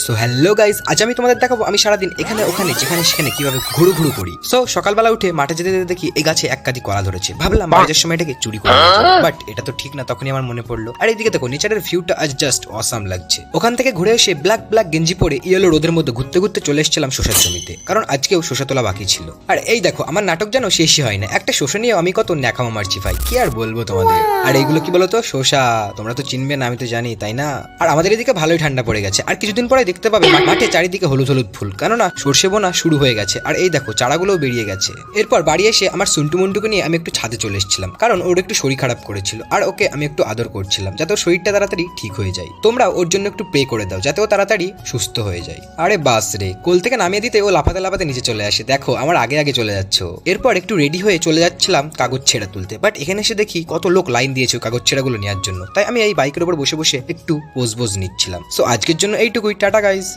So hello guys, আজ আমি তোমাদের দেখাবো আমি সারাদিন এখানে ওখানে যেখানে সেখানে কিভাবে ঘুরু ঘুরু করি। সো সকালবেলা উঠে মাঠে যেতে যেতে দেখি এই গাছে এক কাঁদি কলা ধরেছে। ভাবলাম বাড়ির সময় এটাকে চুরি করে বাট এটা তো ঠিক না। তখনই আমার মনে পড়লো, আর এইদিকে দেখো নেচারের ভিউটা আজ জাস্ট অসাম লাগছে। ওখান থেকে ঘুরে এসে ব্ল্যাক ব্ল্যাক গেঞ্জি পরে ইয়েলো রোদের মধ্যে ঘুরতে ঘুরতে চলে এসেছিলাম শোষার জমিতে, কারণ আজকেও শোষা তোলা বাকি ছিল। আর এই দেখো আমার নাটক যেন শেষই হয় না, একটা শোষা নিয়েও আমি কত ন্যাকামো মারছি ভাই, কি আর বলবো তোমাদের। আর এইগুলো কি বলতো, শোষা তোমরা তো চিনবে না আমি তো জানি, তাই না? আর আমাদের এদিকে ভালোই ঠান্ডা পড়ে গেছে, আর কিছুদিন পরে দেখতে পাবে মাঠে চারিদিকে হলুদ হলুদ ফুল, কেননা সর্ষে বোনা শুরু হয়ে গেছে। আর এই দেখো চারাগুলোও বেরিয়ে গেছে। এরপর বাড়ি এসে আমার সুন্টু মুন্টুকে নিয়ে আমি একটু ছাদে চলে এসেছিলাম, কারণ ওর একটু শরীর খারাপ করেছিল, আর ওকে আমি একটু আদর করছিলাম যাতে ওর শরীরটা তাড়াতাড়ি ঠিক হয়ে যায়। তোমরা ওর জন্য একটু প্রে করে দাও যাতে ও তাড়াতাড়ি সুস্থ হয়ে যায়। আরে বাস রে, কোল থেকে নামিয়ে দিতে ও লাফাতে লাফাতে নিচে চলে আসে। দেখো আমার আগে আগে চলে যাচ্ছে ও। এরপর একটু রেডি হয়ে চলে যাচ্ছিলাম কাগজ ছেঁড়া তুলতে, বাট এখানে এসে দেখি কত লোক লাইন দিয়েছে কাগজ ছেঁড়াগুলো নেওয়ার জন্য। তাই আমি এই বাইকের উপর বসে বসে একটু পোজ নিচ্ছিলাম। সো আজকের জন্য এইটুকুই, টাটা গাইজ।